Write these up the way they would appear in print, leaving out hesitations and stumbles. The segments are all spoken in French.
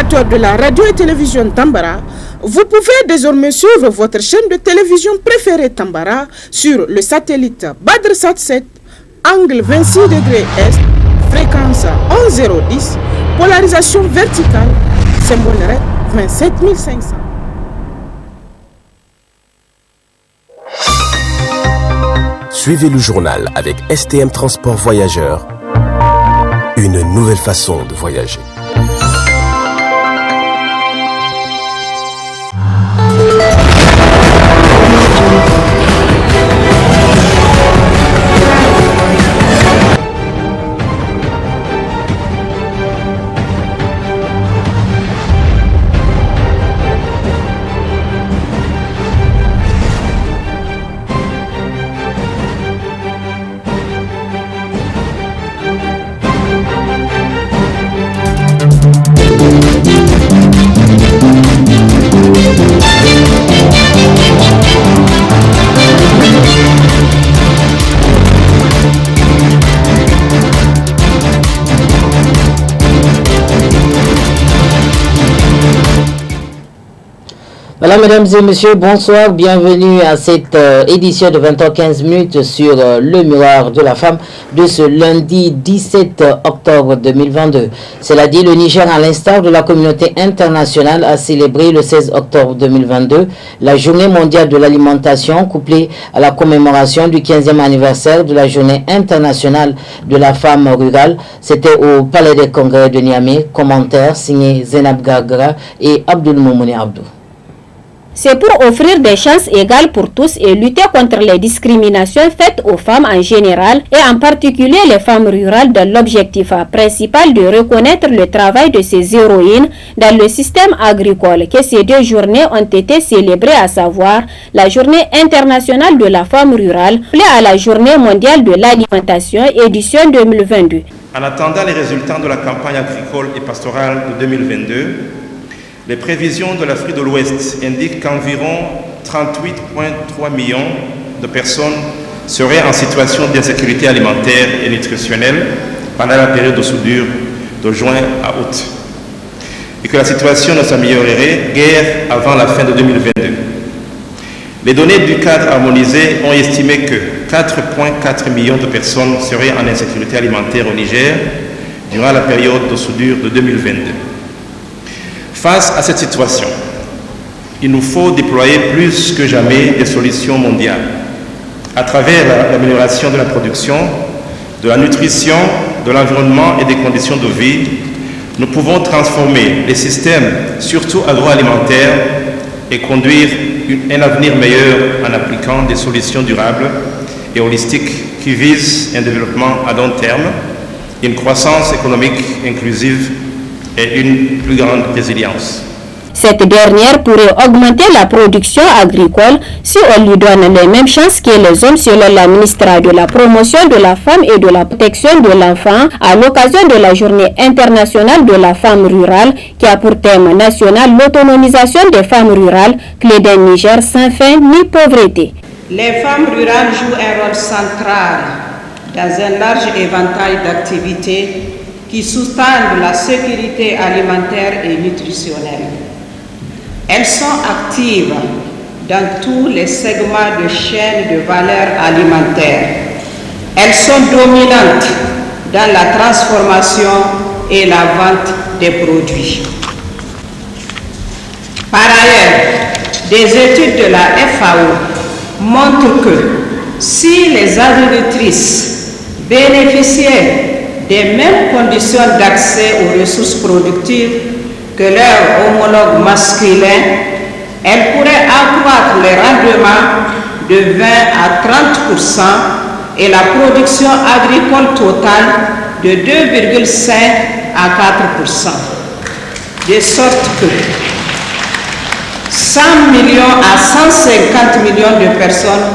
auditeurs de la radio et télévision Tambara, vous pouvez désormais suivre votre chaîne de télévision préférée Tambara sur le satellite BadrSat 7, angle 26 degrés Est, fréquence 11010, polarisation verticale, symbole REC 27500. Suivez le journal avec STM Transport Voyageurs, une nouvelle façon de voyager. Voilà, mesdames et messieurs, bonsoir, bienvenue à cette édition de 20h15 sur le miroir de la femme de ce lundi 17 octobre 2022. Cela dit, le Niger, à l'instar de la communauté internationale, a célébré le 16 octobre 2022 la journée mondiale de l'alimentation, couplée à la commémoration du 15e anniversaire de la journée internationale de la femme rurale. C'était au Palais des Congrès de Niamey. Commentaire signé Zenab Gagra et Abdul Moumouni Abdou. C'est pour offrir des chances égales pour tous et lutter contre les discriminations faites aux femmes en général et en particulier les femmes rurales dans l'objectif principal de reconnaître le travail de ces héroïnes dans le système agricole que ces deux journées ont été célébrées, à savoir la journée internationale de la femme rurale plaît à la journée mondiale de l'alimentation édition 2022. En attendant les résultats de la campagne agricole et pastorale de 2022, les prévisions de l'Afrique de l'Ouest indiquent qu'environ 38,3 millions de personnes seraient en situation d'insécurité alimentaire et nutritionnelle pendant la période de soudure de juin à août, et que la situation ne s'améliorerait guère avant la fin de 2022. Les données du cadre harmonisé ont estimé que 4,4 millions de personnes seraient en insécurité alimentaire au Niger durant la période de soudure de 2022. Face à cette situation, il nous faut déployer plus que jamais des solutions mondiales à travers l'amélioration de la production, de la nutrition, de l'environnement et des conditions de vie. Nous pouvons transformer les systèmes, surtout agroalimentaires, et conduire un avenir meilleur en appliquant des solutions durables et holistiques qui visent un développement à long terme, une croissance économique inclusive et une plus grande résilience. Cette dernière pourrait augmenter la production agricole si on lui donne les mêmes chances que les hommes, selon la ministre de la Promotion de la Femme et de la Protection de l'Enfant, à l'occasion de la Journée internationale de la femme rurale, qui a pour thème national l'autonomisation des femmes rurales, clé d'un Niger sans faim ni pauvreté. Les femmes rurales jouent un rôle central dans un large éventail d'activités qui sous-tendent la sécurité alimentaire et nutritionnelle. Elles sont actives dans tous les segments de chaîne de valeur alimentaire. Elles sont dominantes dans la transformation et la vente des produits. Par ailleurs, des études de la FAO montrent que si les agricultrices bénéficiaient des mêmes conditions d'accès aux ressources productives que leurs homologues masculins, elles pourraient accroître les rendements de 20 à 30% et la production agricole totale de 2,5 à 4%. De sorte que 100 millions à 150 millions de personnes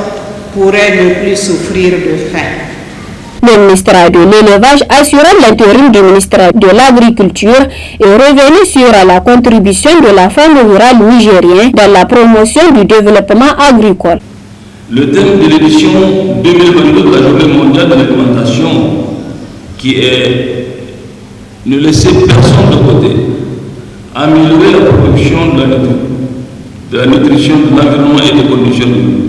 pourraient ne plus souffrir de faim. Le ministère de l'Élevage, assurant l'intérim du ministère de l'Agriculture, est revenu sur la contribution de la femme rurale nigérienne dans la promotion du développement agricole. Le thème de l'édition 2022 de la Journée mondiale de l'alimentation, qui est ne laisser personne de côté, améliorer la production de la nutrition, de l'environnement et des conditions de vie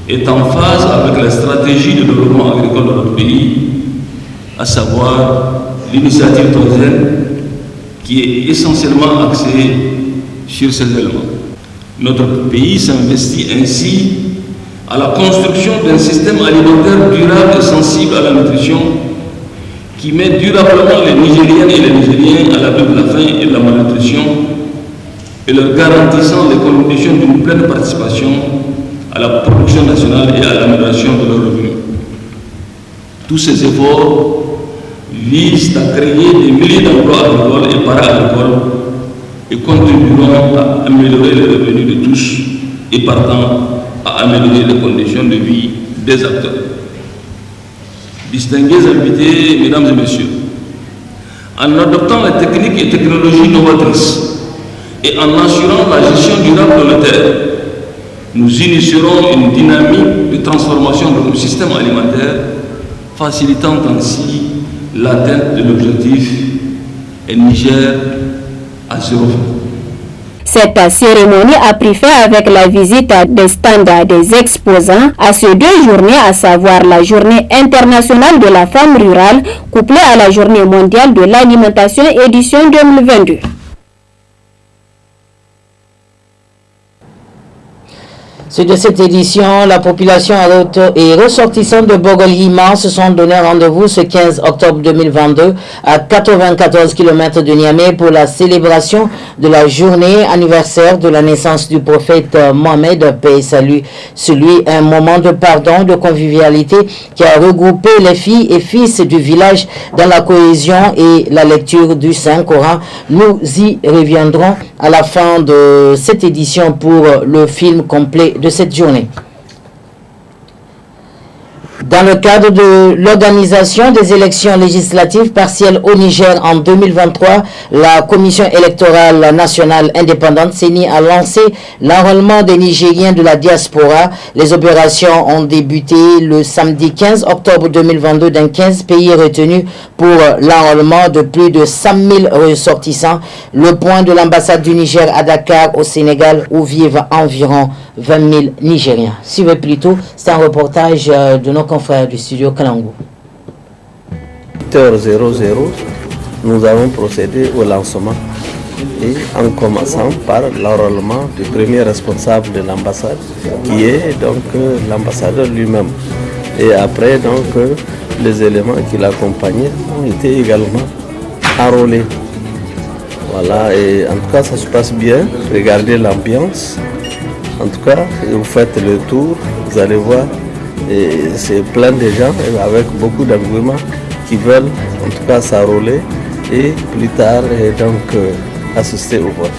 est en phase avec la stratégie de développement agricole de notre pays, à savoir l'initiative Troisième, qui est essentiellement axée sur ces éléments. Notre pays s'investit ainsi à la construction d'un système alimentaire durable et sensible à la nutrition qui met durablement les Nigériennes et les Nigériens à l'abri de la faim et de la malnutrition et leur garantissant les conditions d'une pleine participation à la production nationale et à l'amélioration de leurs revenus. Tous ces efforts visent à créer des milliers d'emplois agricoles et para-agricoles et contribueront à améliorer les revenus de tous et partant à améliorer les conditions de vie des acteurs. Distingués invités, mesdames et messieurs, en adoptant les techniques et technologies novatrices et en assurant la gestion durable de la terre, nous initierons une dynamique de transformation de notre système alimentaire, facilitant ainsi l'atteinte de l'objectif Niger à 0 faim. Cette cérémonie a pris fin avec la visite des stands des exposants à ces 2 journées, à savoir la journée internationale de la femme rurale couplée à la journée mondiale de l'alimentation édition 2022. Suite de cette édition, la population et ressortissants de Bogol-Hima se sont donné rendez-vous ce 15 octobre 2022 à 94 km de Niamey pour la célébration de la journée anniversaire de la naissance du prophète Mohamed, paix et salut sur lui, un moment de pardon, de convivialité qui a regroupé les filles et fils du village dans la cohésion et la lecture du Saint-Coran. Nous y reviendrons à la fin de cette édition pour le film complet de cette journée. Dans le cadre de l'organisation des élections législatives partielles au Niger en 2023, la Commission électorale nationale indépendante CENI a lancé l'enrôlement des Nigériens de la diaspora. Les opérations ont débuté le samedi 15 octobre 2022 dans 15 pays retenus pour l'enrôlement de plus de 100 000 ressortissants. Le point de l'ambassade du Niger à Dakar au Sénégal où vivent environ 20 000 Nigériens. Suivez plutôt, c'est un reportage de nos confrères du studio Kalangu. 8h00, nous avons procédé au lancement et en commençant par l'enrôlement du premier responsable de l'ambassade qui est donc l'ambassadeur lui-même. Et après donc les éléments qui l'accompagnaient ont été également enrôlés. Voilà, et en tout cas ça se passe bien, regardez l'ambiance. En tout cas, vous faites le tour, vous allez voir, c'est plein de gens avec beaucoup d'engouement qui veulent en tout cas s'enrôler et plus tard donc assister au vote.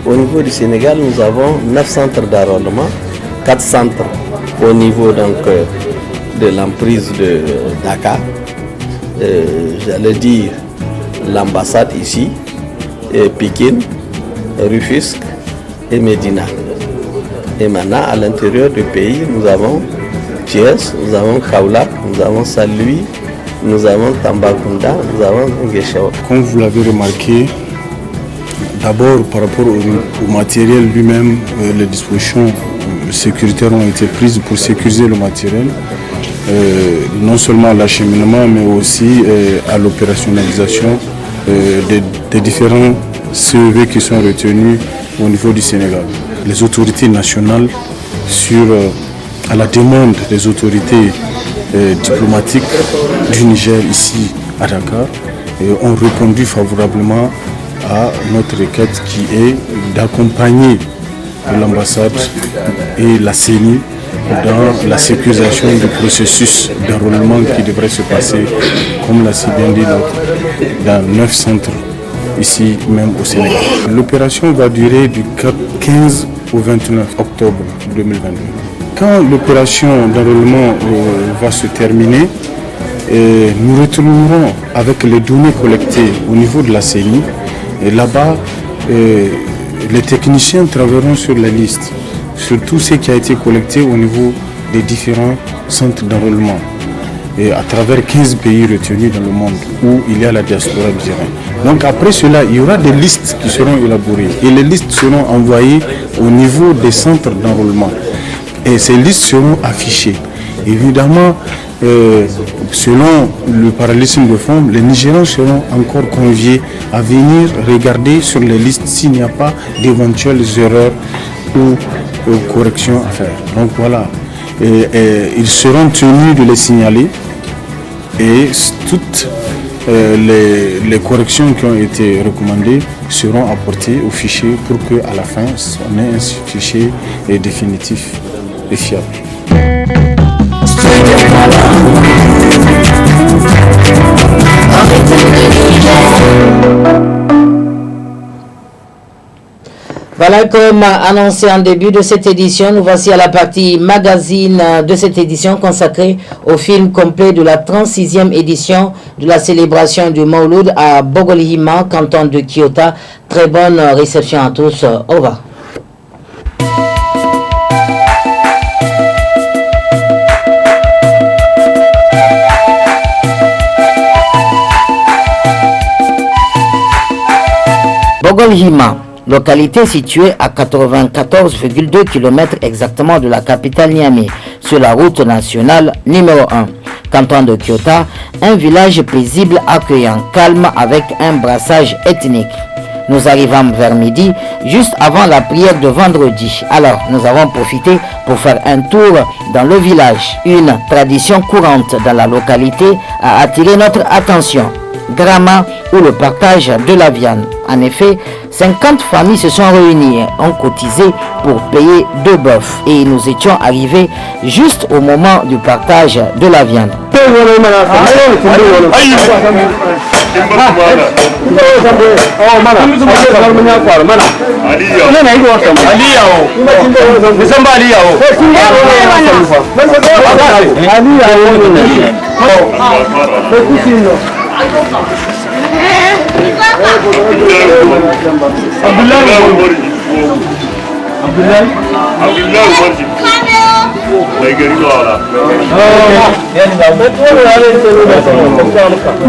Au niveau du Sénégal, nous avons 9 centres d'enrôlement, 4 centres au niveau donc de l'emprise de Dakar, j'allais dire l'ambassade ici, Pékin, Rufisque et Médina. Et maintenant, à l'intérieur du pays, nous avons Thiès, nous avons Kaolack, nous avons Saint-Louis, nous avons Tambacounda, nous avons Ngueshawa. Comme vous l'avez remarqué, d'abord par rapport au matériel lui-même, les dispositions sécuritaires ont été prises pour sécuriser le matériel, non seulement à l'acheminement, mais aussi à l'opérationnalisation des différents CEV qui sont retenus au niveau du Sénégal. Les autorités nationales, à la demande des autorités diplomatiques du Niger ici à Dakar, ont répondu favorablement à notre requête qui est d'accompagner l'ambassade et la CENI dans la sécurisation du processus d'enrôlement qui devrait se passer, comme l'a si bien dit, dans 9 centres ici même au Sénégal. L'opération va durer du 15 au 29 octobre 2022. Quand l'opération d'enrôlement va se terminer, nous retournerons avec les données collectées au niveau de la CENI. Et là-bas, les techniciens travailleront sur la liste, sur tout ce qui a été collecté au niveau des différents centres d'enrôlement. et à travers 15 pays retenus dans le monde où il y a la diaspora musulmane. Donc après cela, il y aura des listes qui seront élaborées et les listes seront envoyées au niveau des centres d'enrôlement. Et ces listes seront affichées. Évidemment, selon le parallélisme de forme, les Nigérians seront encore conviés à venir regarder sur les listes s'il n'y a pas d'éventuelles erreurs ou corrections à faire. Donc voilà, ils seront tenus de les signaler et toutes les corrections qui ont été recommandées seront apportées au fichier pour qu'à la fin, on ait un fichier définitif et fiable. Voilà, comme annoncé en début de cette édition, nous voici à la partie magazine de cette édition consacrée au film complet de la 36e édition de la célébration du Mawlud à Bogolihima, canton de Kyota. Très bonne réception à tous. Au revoir. Bogolihima, localité située à 94,2 km exactement de la capitale Niamey, sur la route nationale numéro 1. Canton de Kyota, un village paisible accueillant, calme avec un brassage ethnique. Nous arrivons vers midi, juste avant la prière de vendredi. Alors, nous avons profité pour faire un tour dans le village. Une tradition courante dans la localité a attiré notre attention. Grama ou le partage de la viande. En effet, 50 familles se sont réunies et ont cotisé pour payer 2 bœufs. Et nous étions arrivés juste au moment du partage de la viande.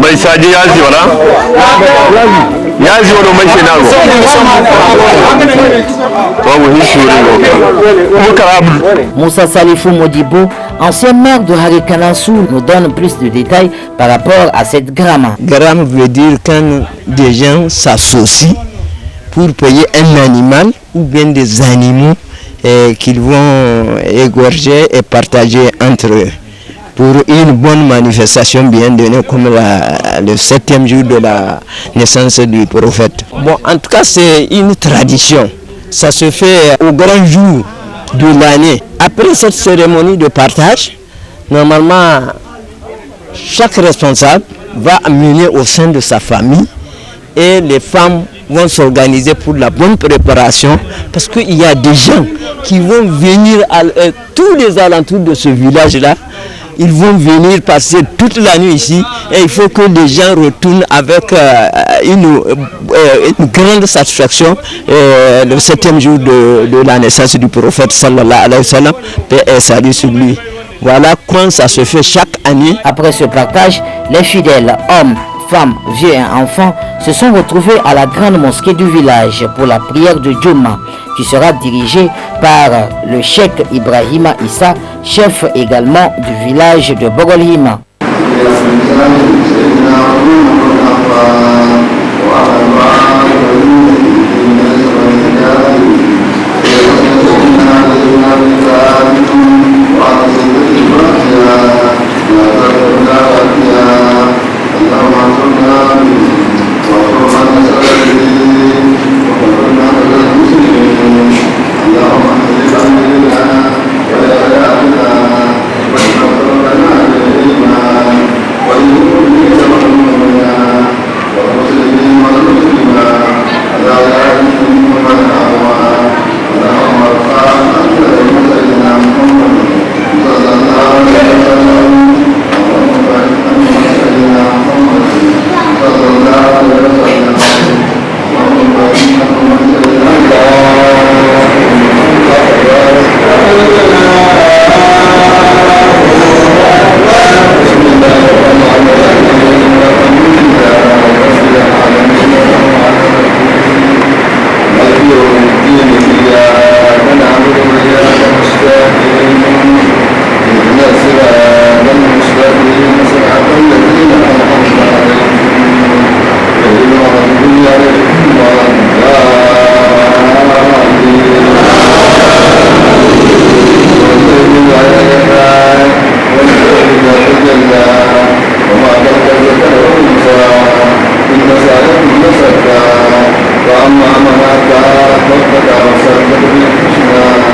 Mai saji yazi wala yazi wala mai shenago Moussa Salifou Modibo, ancien maire de Harikanassou, nous donne plus de détails par rapport à cette grama. Grama veut dire quand des gens s'associent pour payer un animal ou bien des animaux qu'ils vont égorger et partager entre eux pour une bonne manifestation bien donnée comme le 7e jour de la naissance du prophète. Bon, en tout cas, c'est une tradition. Ça se fait au grand jour de l'année. Après cette cérémonie de partage, normalement, chaque responsable va amener au sein de sa famille et les femmes vont s'organiser pour la bonne préparation parce qu'il y a des gens qui vont venir à tous les alentours de ce village-là. Ils vont venir passer toute la nuit ici et il faut que les gens retournent avec une grande satisfaction le 7e jour de la naissance du prophète sallallahu alayhi wa sallam, paix et salut sur lui. Voilà comment ça se fait chaque année. Après ce partage, les fidèles, hommes, femmes, vieux et enfants se sont retrouvés à la grande mosquée du village pour la prière de Djouma qui sera dirigée par le cheikh Ibrahima Issa, chef également du village de Bogolihima. Wa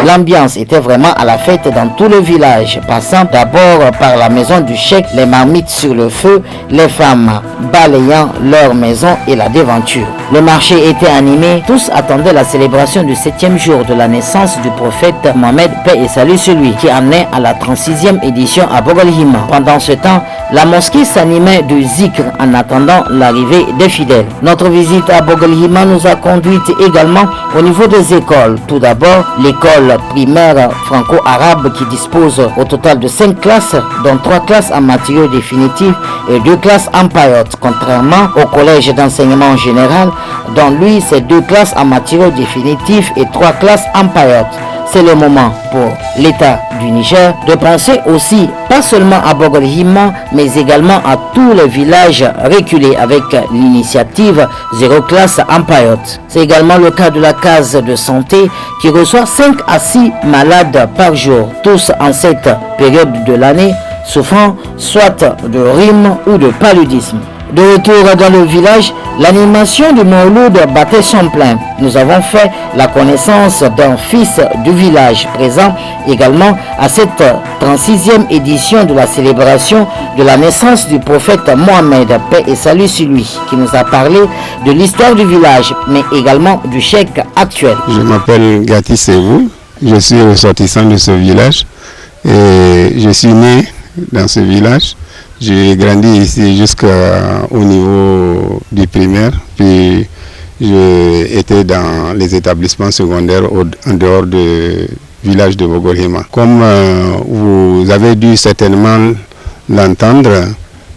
L'ambiance était vraiment à la fête dans tout le village, passant d'abord par la maison du cheikh, les marmites sur le feu, les femmes balayant leur maison et la devanture. Le marché était animé, tous attendaient la célébration du 7e jour de la naissance du prophète Mohammed, paix et salut sur lui, qui amenait à la 36e édition à Bogolhima. Pendant ce temps, la mosquée s'animait de zikr en attendant l'arrivée des fidèles. Notre visite à Bogolhima nous a conduite également au niveau des écoles. Tout d'abord, l'école primaire franco-arabe qui dispose au total de 5 classes, dont 3 classes en matériaux définitifs et 2 classes en paillotes, contrairement au collège d'enseignement général, dont lui c'est 2 classes en matériaux définitifs et 3 classes en paillotes. C'est le moment pour l'État du Niger de penser aussi, pas seulement à Bogolhima, mais également à tous les villages reculés avec l'initiative 0 classe en paillote. C'est également le cas de la case de santé qui reçoit 5 à 6 malades par jour, tous en cette période de l'année, souffrant soit de rhume ou de paludisme. De retour dans le village, l'animation du Mawloud battait son plein. Nous avons fait la connaissance d'un fils du village, présent également à cette 36e édition de la célébration de la naissance du prophète Mohammed, paix et salut sur lui, qui nous a parlé de l'histoire du village, mais également du cheikh actuel. Je m'appelle Gati Sevou, je suis ressortissant de ce village et je suis né dans ce village. J'ai grandi ici jusqu'au niveau du primaire, puis j'étais dans les établissements secondaires en dehors du village de Bogolhima. Comme vous avez dû certainement l'entendre,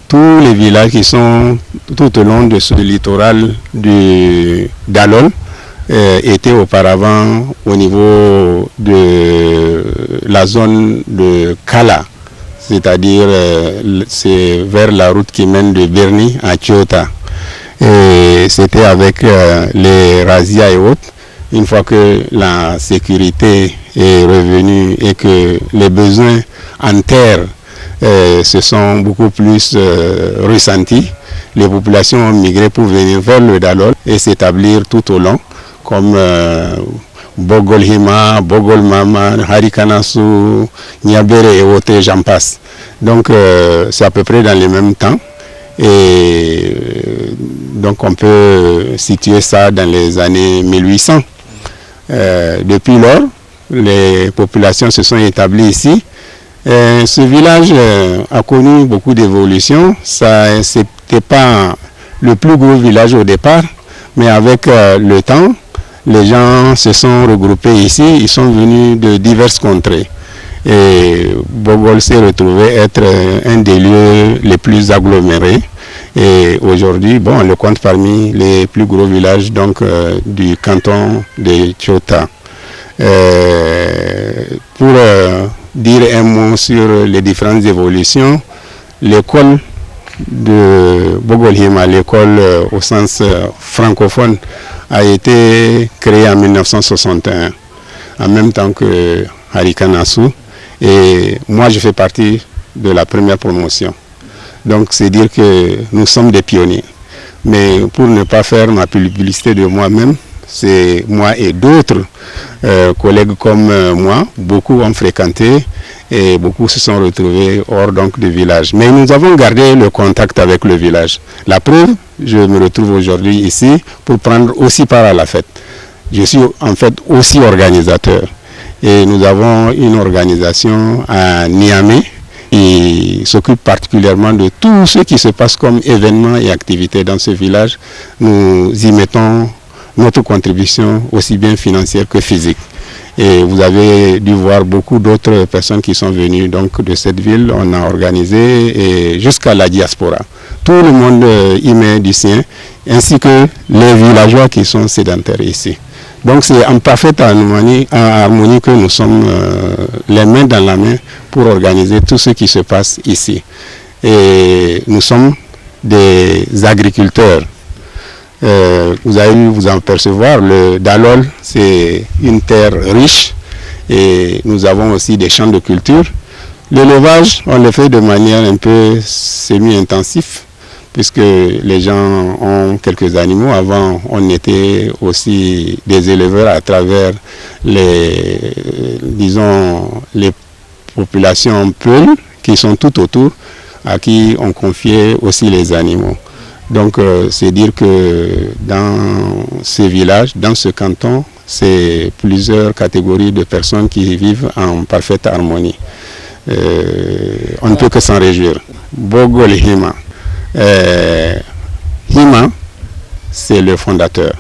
tous les villages qui sont tout au long de ce littoral du Dalol étaient auparavant au niveau de la zone de Kala. C'est-à-dire c'est vers la route qui mène de Berni à Chiota. Et c'était avec les razzias et autres. Une fois que la sécurité est revenue et que les besoins en terre se sont beaucoup plus ressentis, les populations ont migré pour venir vers le Dalol et s'établir tout au long, comme Bogolhima, Bogolmama, Harikanasu, Niabere et autres, j'en passe. Donc c'est à peu près dans les mêmes temps et donc on peut situer ça dans les années 1800. Depuis lors, les populations se sont établies ici. Ce village a connu beaucoup d'évolutions. Ça n'était pas le plus gros village au départ, mais avec le temps, les gens se sont regroupés ici, ils sont venus de diverses contrées. Et Bogol s'est retrouvé être un des lieux les plus agglomérés. Et aujourd'hui, bon, on le compte parmi les plus gros villages donc, du canton de Chiota. Pour dire un mot sur les différentes évolutions, l'école de Bogolhima, l'école au sens francophone, a été créée en 1961, en même temps que Harikanasu. Et moi, je fais partie de la première promotion. Donc, c'est dire que nous sommes des pionniers. Mais pour ne pas faire ma publicité de moi-même, c'est moi et d'autres collègues comme moi, beaucoup ont fréquenté et beaucoup se sont retrouvés hors donc du village. Mais nous avons gardé le contact avec le village. La preuve, je me retrouve aujourd'hui ici pour prendre aussi part à la fête. Je suis en fait aussi organisateur. Et nous avons une organisation à Niamey qui s'occupe particulièrement de tout ce qui se passe comme événements et activités dans ce village. Nous y mettons notre contribution aussi bien financière que physique. Et vous avez dû voir beaucoup d'autres personnes qui sont venues donc, de cette ville. On a organisé jusqu'à la diaspora. Tout le monde y met du sien, ainsi que les villageois qui sont sédentaires ici. Donc c'est en parfaite harmonie que nous sommes les mains dans la main pour organiser tout ce qui se passe ici. Et nous sommes des agriculteurs. Vous avez vu vous en percevoir, le Dalol, c'est une terre riche et nous avons aussi des champs de culture. L'élevage, on le fait de manière un peu semi-intensif puisque les gens ont quelques animaux. Avant, on était aussi des éleveurs à travers les populations peules qui sont tout autour, à qui on confiait aussi les animaux. Donc, c'est dire que dans ces villages, dans ce canton, c'est plusieurs catégories de personnes qui vivent en parfaite harmonie. On ne peut que s'en réjouir. Bogol Hima. Hima, c'est le fondateur.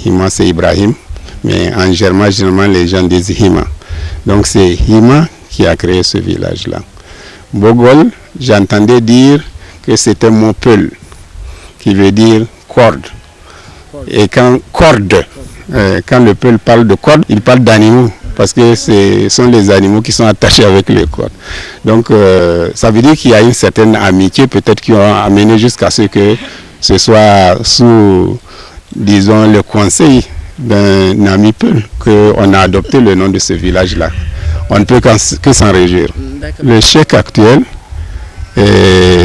Hima, c'est Ibrahim, mais en germain, généralement, les gens disent Hima. Donc, c'est Hima qui a créé ce village-là. Bogol, j'entendais dire que c'était mon peul, qui veut dire corde. Et quand le peul parle de corde, il parle d'animaux, parce que ce sont les animaux qui sont attachés avec les cordes. Donc ça veut dire qu'il y a une certaine amitié, peut-être qui ont amené jusqu'à ce que ce soit sous, disons, le conseil d'un ami peul qu'on a adopté le nom de ce village-là. On ne peut que s'en réjouir. Le cheikh actuel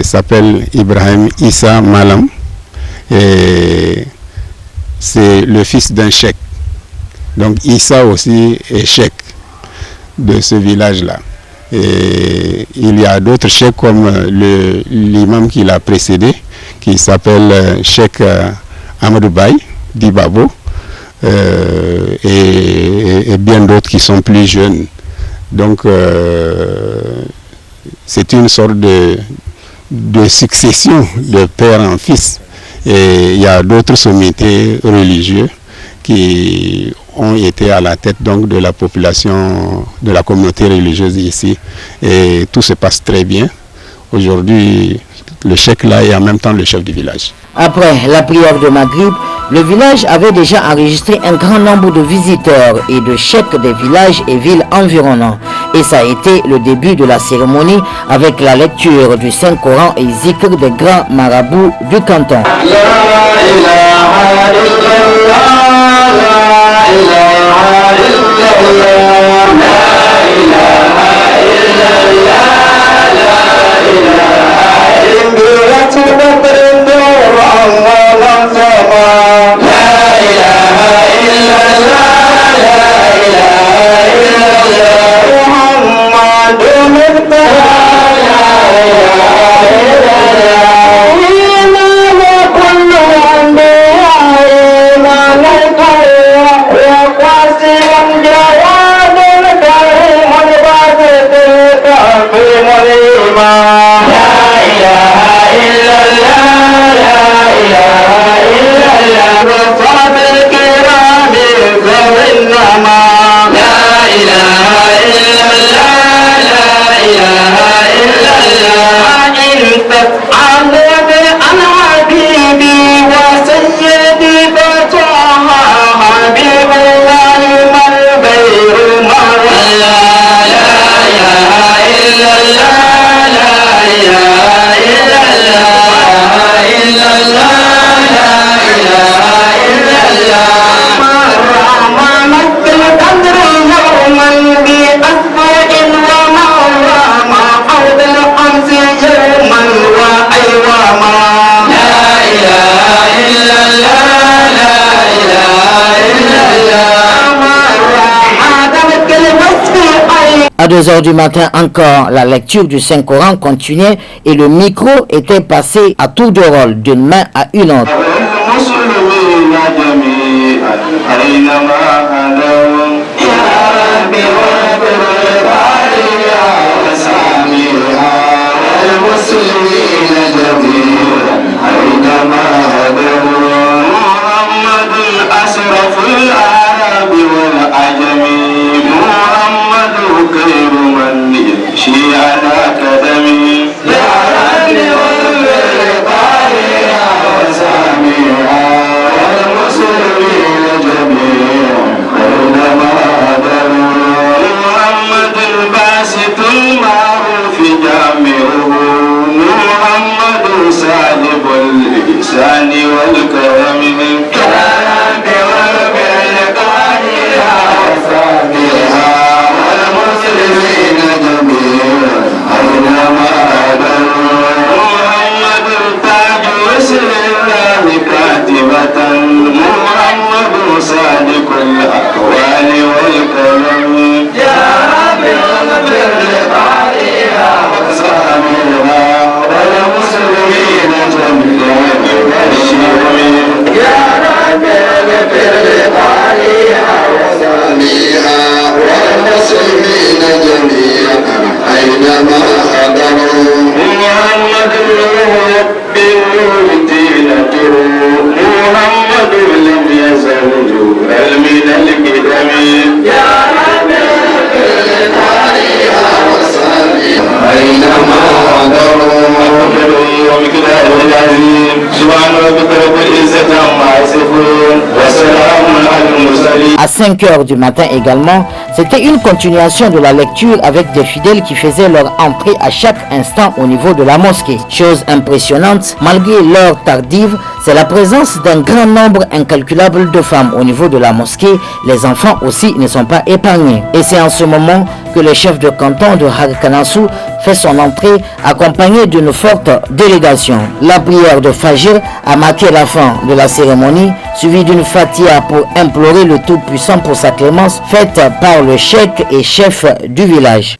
s'appelle Ibrahim Issa Malam. Et c'est le fils d'un cheikh. Donc Issa aussi est cheikh de ce village-là. Et il y a d'autres cheikhs comme l'imam qui l'a précédé, qui s'appelle Cheikh Amadou Baye Dibabo, et bien d'autres qui sont plus jeunes. Donc c'est une sorte de succession de père en fils. Et il y a d'autres sommités religieux qui ont été à la tête donc de la population, de la communauté religieuse ici. Et tout se passe très bien. Aujourd'hui, le cheikh là est en même temps le chef du village. Après la prière de Maghrib, le village avait déjà enregistré un grand nombre de visiteurs et de cheikhs des villages et villes environnants. Et ça a été le début de la cérémonie avec la lecture du Saint-Coran et zikr des grands marabouts du canton. À 2h du matin encore, la lecture du Saint-Coran continuait et le micro était passé à tour de rôle d'une main à une autre. والمسلمين جميعا À 5 heures du matin également, c'était une continuation de la lecture avec des fidèles qui faisaient leur entrée à chaque instant au niveau de la mosquée. Chose impressionnante, malgré l'heure tardive, c'est la présence d'un grand nombre incalculable de femmes au niveau de la mosquée. Les enfants aussi ne sont pas épargnés. Et c'est en ce moment que le chef de canton de Harkanassou fait son entrée accompagné d'une forte délégation. La prière de Fajr a marqué la fin de la cérémonie, suivie d'une fatia pour implorer le Tout-Puissant pour sa clémence, faite par le cheikh et chef du village.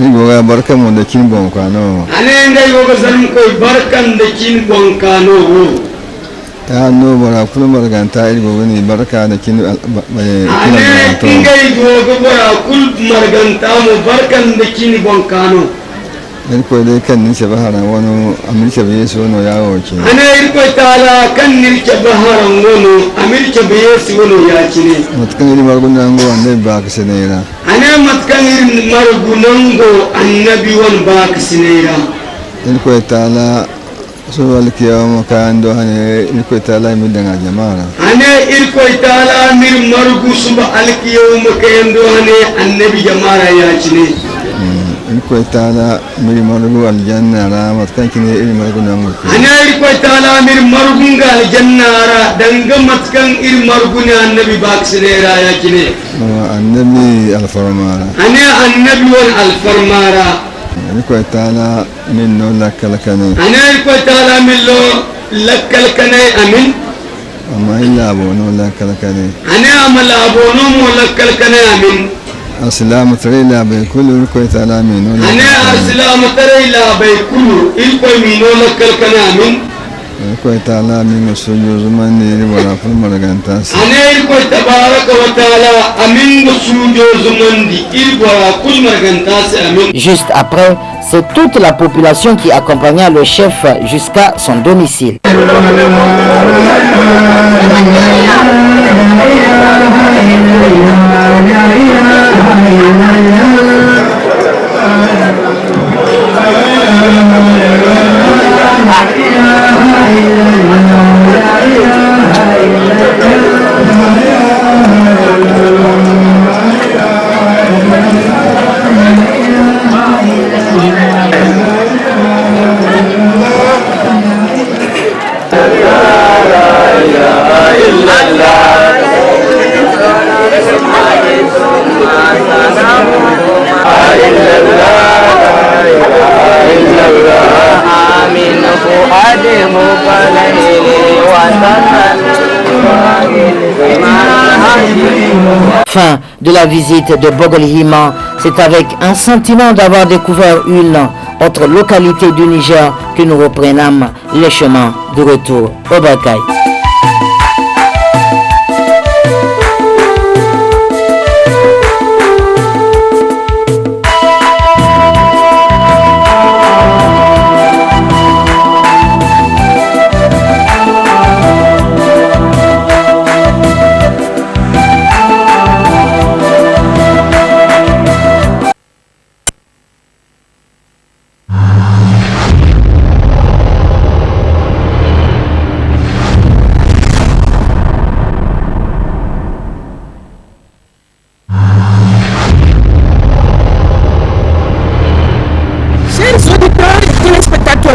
Igoga barkan da kin bonkano. Ane ngai goga zalm koy barkan da kin bonkano. Ya no bara kullu marganta igoga ni barka da kin ane ngai goga bara kul marganta mo barkan da kin bonkano. Irko dai kan ni shabahara wani amirce bai so no yawo ke. Ane irko tala kan ni shabahara wono amirce bai so no ya kine. Matkan ni marguna ngo ande ba ka senera. Ane matkan ni marguna ngo annabi won ba ka senera. Irko tala so alkiyama kan do hane irko tala mi danga jama'a. Ane irko tala mir margu suba alkiyama kan do hane annabi jama'a ya kine. Irko taala miri marugu aljanna ra matkan kine iri marugu nangu ana irko taala mir marugu aljanna ra danga matkan iri marugu ne annabi baksinera ya kine annabi alfarmara ana annabi wal alfarmara irko taala min no lakalkane ana irko taala min lo lakalkane amin amma illa bono lakalkane ana amala bono mo lakalkane amin Assalamu tarayla bai kullu irko ta'ala mino ane assalamu tarayla bai kullu irko mino lakalkana amin irko ta'ala mino sujo zaman ne wala ful maraganta ane irko tabaraka wa ta'ala amin sujo zaman di irko kul maraganta amin. Juste après, c'est toute la population qui accompagna le chef jusqu'à son domicile. Fin de la visite de Bogolhima, c'est avec un sentiment d'avoir découvert une autre localité du Niger que nous reprenons les chemins de retour au Bakaï.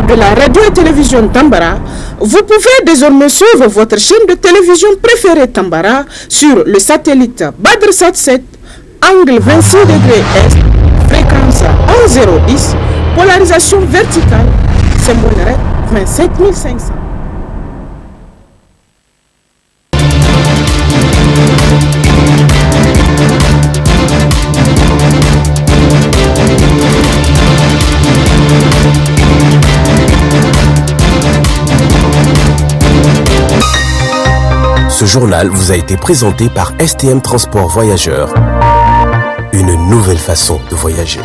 De la radio et télévision Tambara, vous pouvez désormais suivre votre chaîne de télévision préférée Tambara sur le satellite BadrSat 7, angle 26 degrés Est, fréquence 11010, polarisation verticale, symbole RED 27500. Ce journal vous a été présenté par STM Transport Voyageurs. Une nouvelle façon de voyager.